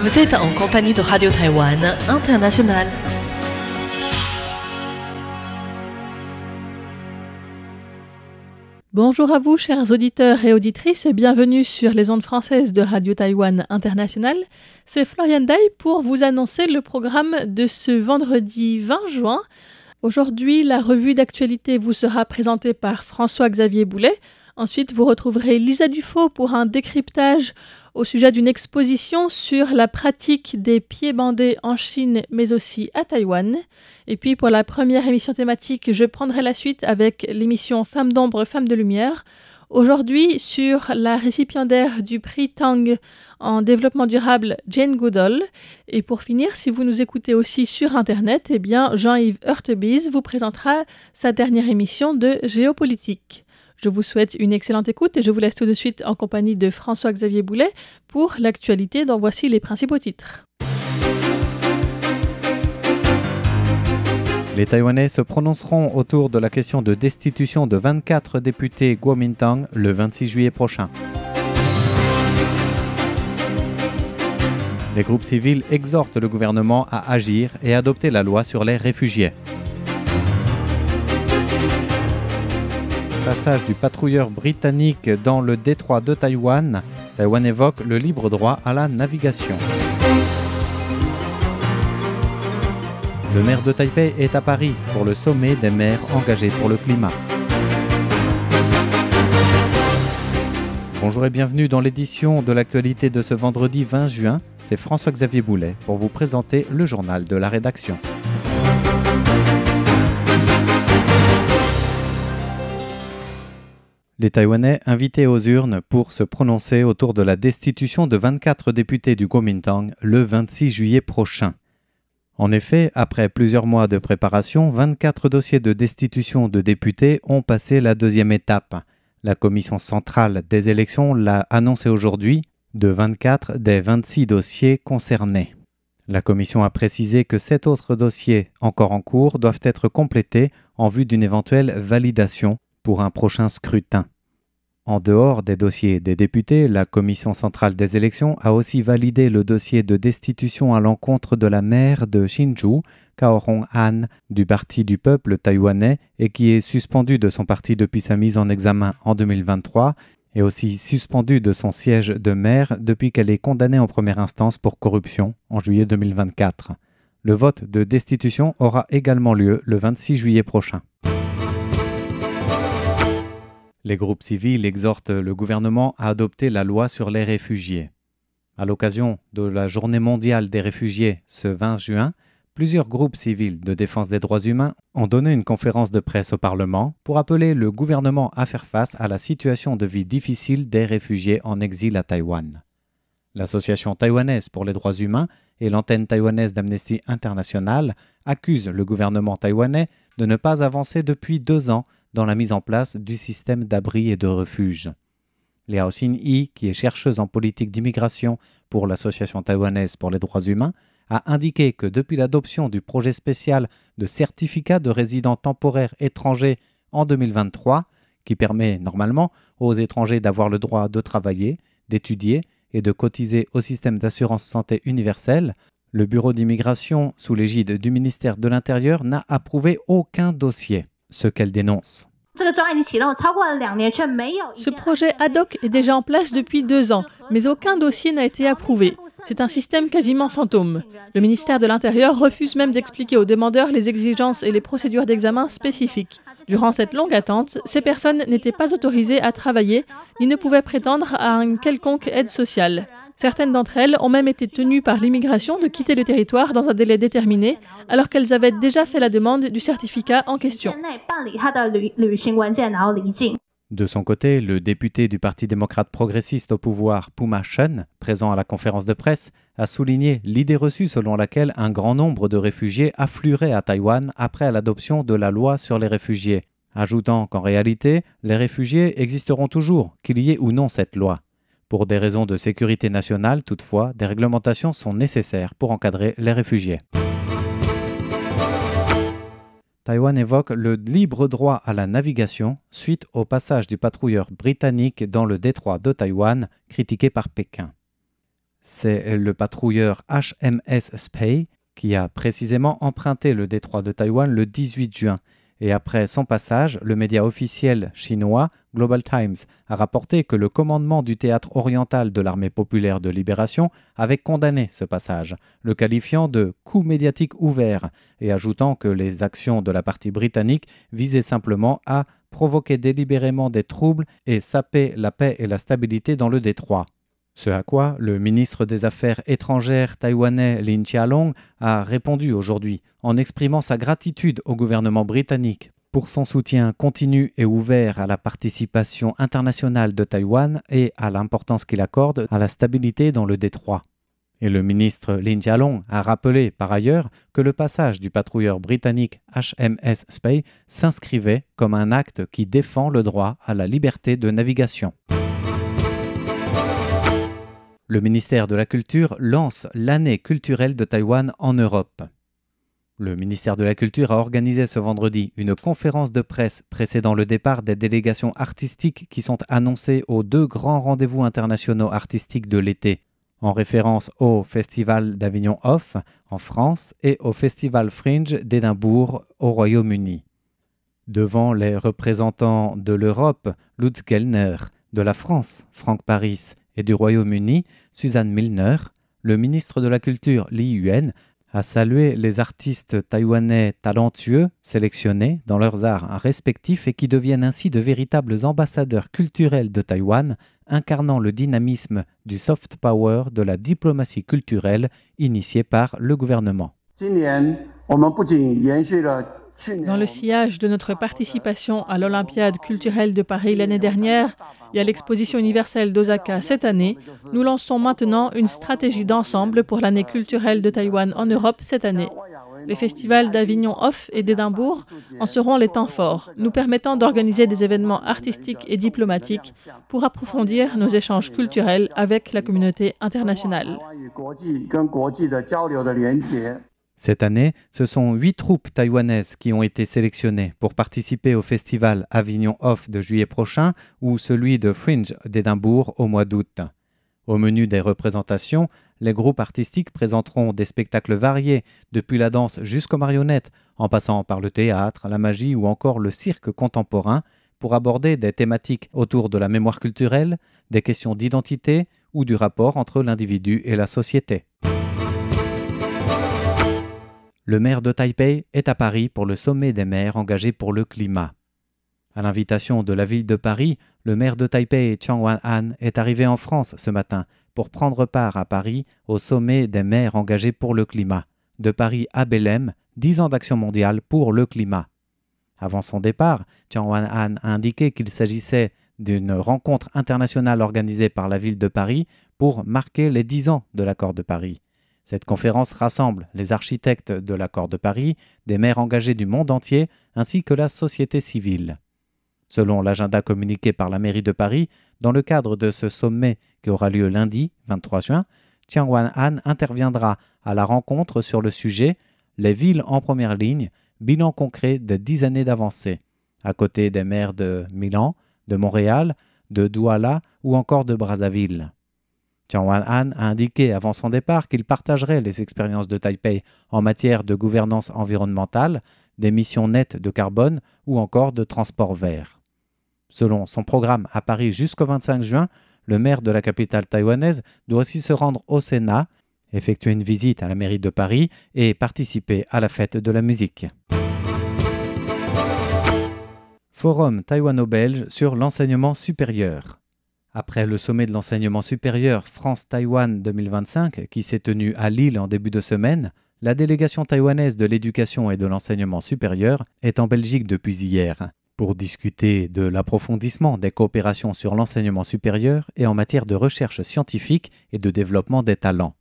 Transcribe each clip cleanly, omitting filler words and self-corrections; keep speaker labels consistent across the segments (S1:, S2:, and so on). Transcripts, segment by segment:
S1: Vous êtes en compagnie de Radio Taïwan International.
S2: Bonjour à vous, chers auditeurs et auditrices, et bienvenue sur les ondes françaises de Radio Taïwan International. C'est Floriane Day pour vous annoncer le programme de ce vendredi 20 juin. Aujourd'hui, la revue d'actualité vous sera présentée par François-Xavier Boulet. Ensuite, vous retrouverez Lisa Dufaux pour un décryptage au sujet d'une exposition sur la pratique des pieds bandés en Chine, mais aussi à Taïwan. Et puis, pour la première émission thématique, je prendrai la suite avec l'émission Femmes d'ombre, Femmes de lumière. Aujourd'hui, sur la récipiendaire du prix Tang en développement durable, Jane Goodall. Et pour finir, si vous nous écoutez aussi sur Internet, eh bien, Jean-Yves Heurtebise vous présentera sa dernière émission de Géopolitique. Je vous souhaite une excellente écoute et je vous laisse tout de suite en compagnie de François-Xavier Boulet pour l'actualité dont voici les principaux titres.
S3: Les Taïwanais se prononceront autour de la question de destitution de 24 députés Kuomintang le 26 juillet prochain. Les groupes civils exhortent le gouvernement à agir et adopter la loi sur les réfugiés. Passage du patrouilleur britannique dans le détroit de Taïwan, Taïwan évoque le libre droit à la navigation. Le maire de Taipei est à Paris pour le sommet des maires engagés pour le climat. Bonjour et bienvenue dans l'édition de l'actualité de ce vendredi 20 juin. C'est François-Xavier Boulet pour vous présenter le journal de la rédaction. Les Taïwanais invités aux urnes pour se prononcer autour de la destitution de 24 députés du Kuomintang le 26 juillet prochain. En effet, après plusieurs mois de préparation, 24 dossiers de destitution de députés ont passé la deuxième étape. La commission centrale des élections l'a annoncé aujourd'hui, de 24 des 26 dossiers concernés. La commission a précisé que 7 autres dossiers encore en cours doivent être complétés en vue d'une éventuelle validation pour un prochain scrutin. En dehors des dossiers des députés, la Commission centrale des élections a aussi validé le dossier de destitution à l'encontre de la maire de Hsinchu, Cao Rong-an, du Parti du peuple taïwanais et qui est suspendue de son parti depuis sa mise en examen en 2023 et aussi suspendue de son siège de maire depuis qu'elle est condamnée en première instance pour corruption en juillet 2024. Le vote de destitution aura également lieu le 26 juillet prochain. Les groupes civils exhortent le gouvernement à adopter la loi sur les réfugiés. À l'occasion de la Journée mondiale des réfugiés ce 20 juin, plusieurs groupes civils de défense des droits humains ont donné une conférence de presse au Parlement pour appeler le gouvernement à faire face à la situation de vie difficile des réfugiés en exil à Taïwan. L'Association taïwanaise pour les droits humains et l'antenne taïwanaise d'Amnesty International accusent le gouvernement taïwanais de ne pas avancer depuis 2 ans dans la mise en place du système d'abri et de refuge. Liao Xin-yi, qui est chercheuse en politique d'immigration pour l'Association taïwanaise pour les droits humains, a indiqué que depuis l'adoption du projet spécial de certificat de résident temporaire étranger en 2023, qui permet normalement aux étrangers d'avoir le droit de travailler, d'étudier et de cotiser au système d'assurance santé universelle, le bureau d'immigration sous l'égide du ministère de l'Intérieur n'a approuvé aucun dossier, ce qu'elle dénonce.
S2: Ce projet ad hoc est déjà en place depuis 2 ans, mais aucun dossier n'a été approuvé. C'est un système quasiment fantôme. Le ministère de l'Intérieur refuse même d'expliquer aux demandeurs les exigences et les procédures d'examen spécifiques. Durant cette longue attente, ces personnes n'étaient pas autorisées à travailler ni ne pouvaient prétendre à une quelconque aide sociale. Certaines d'entre elles ont même été tenues par l'immigration de quitter le territoire dans un délai déterminé, alors qu'elles avaient déjà fait la demande du certificat en question.
S3: De son côté, le député du Parti démocrate progressiste au pouvoir, Puma Chen, présent à la conférence de presse, a souligné l'idée reçue selon laquelle un grand nombre de réfugiés afflueraient à Taïwan après l'adoption de la loi sur les réfugiés, ajoutant qu'en réalité, les réfugiés existeront toujours, qu'il y ait ou non cette loi. Pour des raisons de sécurité nationale, toutefois, des réglementations sont nécessaires pour encadrer les réfugiés. Taïwan évoque le libre droit à la navigation suite au passage du patrouilleur britannique dans le détroit de Taïwan, critiqué par Pékin. C'est le patrouilleur HMS Spey qui a précisément emprunté le détroit de Taïwan le 18 juin. Et après son passage, le média officiel chinois Global Times a rapporté que le commandement du théâtre oriental de l'Armée populaire de libération avait condamné ce passage, le qualifiant de coup médiatique ouvert et ajoutant que les actions de la partie britannique visaient simplement à provoquer délibérément des troubles et saper la paix et la stabilité dans le détroit. Ce à quoi le ministre des Affaires étrangères taïwanais Lin Chia-long a répondu aujourd'hui en exprimant sa gratitude au gouvernement britannique pour son soutien continu et ouvert à la participation internationale de Taïwan et à l'importance qu'il accorde à la stabilité dans le détroit. Et le ministre Lin Chia-long a rappelé par ailleurs que le passage du patrouilleur britannique HMS Spey s'inscrivait comme un acte qui défend le droit à la liberté de navigation. Le ministère de la Culture lance l'année culturelle de Taïwan en Europe. Le ministère de la Culture a organisé ce vendredi une conférence de presse précédant le départ des délégations artistiques qui sont annoncées aux 2 grands rendez-vous internationaux artistiques de l'été, en référence au Festival d'Avignon Off en France et au Festival Fringe d'Édimbourg au Royaume-Uni. Devant les représentants de l'Europe, Lutz Gellner, de la France, Franck Paris, et du Royaume-Uni, Suzanne Milner, le ministre de la Culture Li Yuan a salué les artistes taïwanais talentueux sélectionnés dans leurs arts respectifs et qui deviennent ainsi de véritables ambassadeurs culturels de Taïwan, incarnant le dynamisme du soft power de la diplomatie culturelle initiée par le gouvernement.
S2: Dans le sillage de notre participation à l'Olympiade culturelle de Paris l'année dernière et à l'Exposition universelle d'Osaka cette année, nous lançons maintenant une stratégie d'ensemble pour l'année culturelle de Taïwan en Europe cette année. Les festivals d'Avignon Off et d'Édimbourg en seront les temps forts, nous permettant d'organiser des événements artistiques et diplomatiques pour approfondir nos échanges culturels avec la communauté internationale.
S3: Cette année, ce sont 8 troupes taïwanaises qui ont été sélectionnées pour participer au festival Avignon Off de juillet prochain ou celui de Fringe d'Édimbourg au mois d'août. Au menu des représentations, les groupes artistiques présenteront des spectacles variés, depuis la danse jusqu'aux marionnettes, en passant par le théâtre, la magie ou encore le cirque contemporain, pour aborder des thématiques autour de la mémoire culturelle, des questions d'identité ou du rapport entre l'individu et la société. Le maire de Taipei est à Paris pour le sommet des maires engagés pour le climat. À l'invitation de la ville de Paris, le maire de Taipei, Chiang Wan-han, est arrivé en France ce matin pour prendre part à Paris au sommet des maires engagés pour le climat. De Paris à Belém, 10 ans d'action mondiale pour le climat. Avant son départ, Chiang Wan-han a indiqué qu'il s'agissait d'une rencontre internationale organisée par la ville de Paris pour marquer les 10 ans de l'accord de Paris. Cette conférence rassemble les architectes de l'accord de Paris, des maires engagés du monde entier, ainsi que la société civile. Selon l'agenda communiqué par la mairie de Paris, dans le cadre de ce sommet qui aura lieu lundi, 23 juin, Chiang Wan-han interviendra à la rencontre sur le sujet « Les villes en première ligne, bilan concret de 10 années d'avancée », à côté des maires de Milan, de Montréal, de Douala ou encore de Brazzaville. Chiang Wan-han a indiqué avant son départ qu'il partagerait les expériences de Taipei en matière de gouvernance environnementale, d'émissions nettes de carbone ou encore de transport vert. Selon son programme à Paris jusqu'au 25 juin, le maire de la capitale taïwanaise doit aussi se rendre au Sénat, effectuer une visite à la mairie de Paris et participer à la fête de la musique. Forum taïwano-belge sur l'enseignement supérieur. Après le sommet de l'enseignement supérieur France-Taïwan 2025 qui s'est tenu à Lille en début de semaine, la délégation taïwanaise de l'éducation et de l'enseignement supérieur est en Belgique depuis hier pour discuter de l'approfondissement des coopérations sur l'enseignement supérieur et en matière de recherche scientifique et de développement des talents.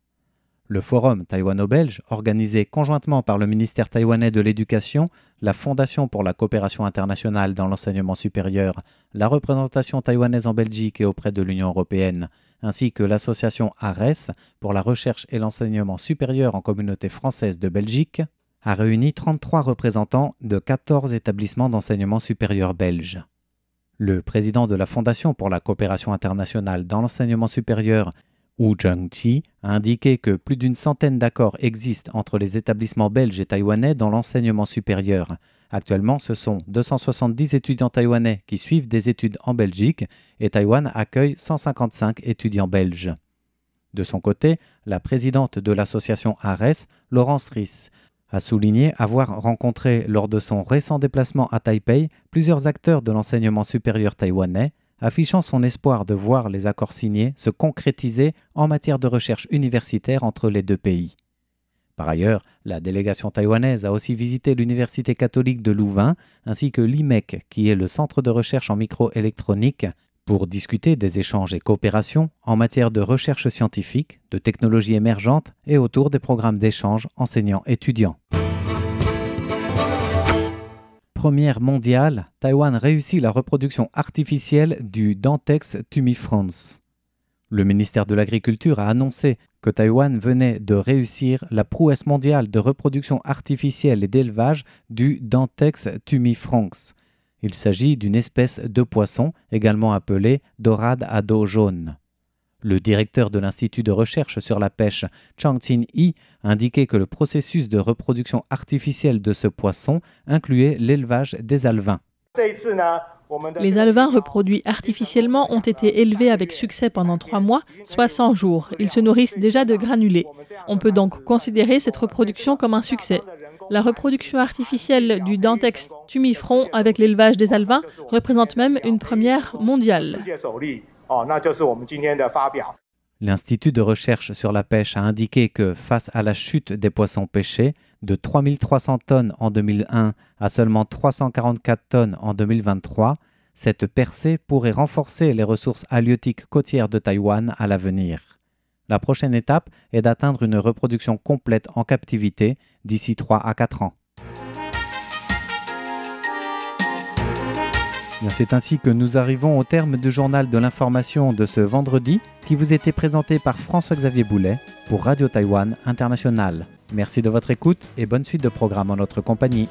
S3: Le Forum taïwano-belge, organisé conjointement par le ministère taïwanais de l'Éducation, la Fondation pour la coopération internationale dans l'enseignement supérieur, la représentation taïwanaise en Belgique et auprès de l'Union européenne, ainsi que l'association ARES pour la recherche et l'enseignement supérieur en communauté française de Belgique, a réuni 33 représentants de 14 établissements d'enseignement supérieur belges. Le président de la Fondation pour la coopération internationale dans l'enseignement supérieur, Wu Zhengqi a indiqué que plus d'une centaine d'accords existent entre les établissements belges et taïwanais dans l'enseignement supérieur. Actuellement, ce sont 270 étudiants taïwanais qui suivent des études en Belgique et Taïwan accueille 155 étudiants belges. De son côté, la présidente de l'association ARES, Laurence Ries, a souligné avoir rencontré lors de son récent déplacement à Taipei plusieurs acteurs de l'enseignement supérieur taïwanais, affichant son espoir de voir les accords signés se concrétiser en matière de recherche universitaire entre les deux pays. Par ailleurs, la délégation taïwanaise a aussi visité l'Université catholique de Louvain ainsi que l'IMEC, qui est le centre de recherche en microélectronique, pour discuter des échanges et coopérations en matière de recherche scientifique, de technologies émergentes et autour des programmes d'échange enseignants-étudiants. Première mondiale, Taïwan réussit la reproduction artificielle du Dantex tumifrons. Le ministère de l'Agriculture a annoncé que Taïwan venait de réussir la prouesse mondiale de reproduction artificielle et d'élevage du Dantex tumifrons. Il s'agit d'une espèce de poisson, également appelée dorade à dos jaune. Le directeur de l'Institut de recherche sur la pêche, Chang Chin-Yi, a indiqué que le processus de reproduction artificielle de ce poisson incluait l'élevage des alevins.
S2: Les alevins reproduits artificiellement ont été élevés avec succès pendant 3 mois, soit 100 jours. Ils se nourrissent déjà de granulés. On peut donc considérer cette reproduction comme un succès. La reproduction artificielle du Dantex tumifrons avec l'élevage des alevins représente même une première mondiale.
S3: L'Institut de recherche sur la pêche a indiqué que face à la chute des poissons pêchés de 3300 tonnes en 2001 à seulement 344 tonnes en 2023, cette percée pourrait renforcer les ressources halieutiques côtières de Taïwan à l'avenir. La prochaine étape est d'atteindre une reproduction complète en captivité d'ici 3 à 4 ans. C'est ainsi que nous arrivons au terme du journal de l'information de ce vendredi qui vous était présenté par François-Xavier Boulet pour Radio Taïwan International. Merci de votre écoute et bonne suite de programme en notre compagnie.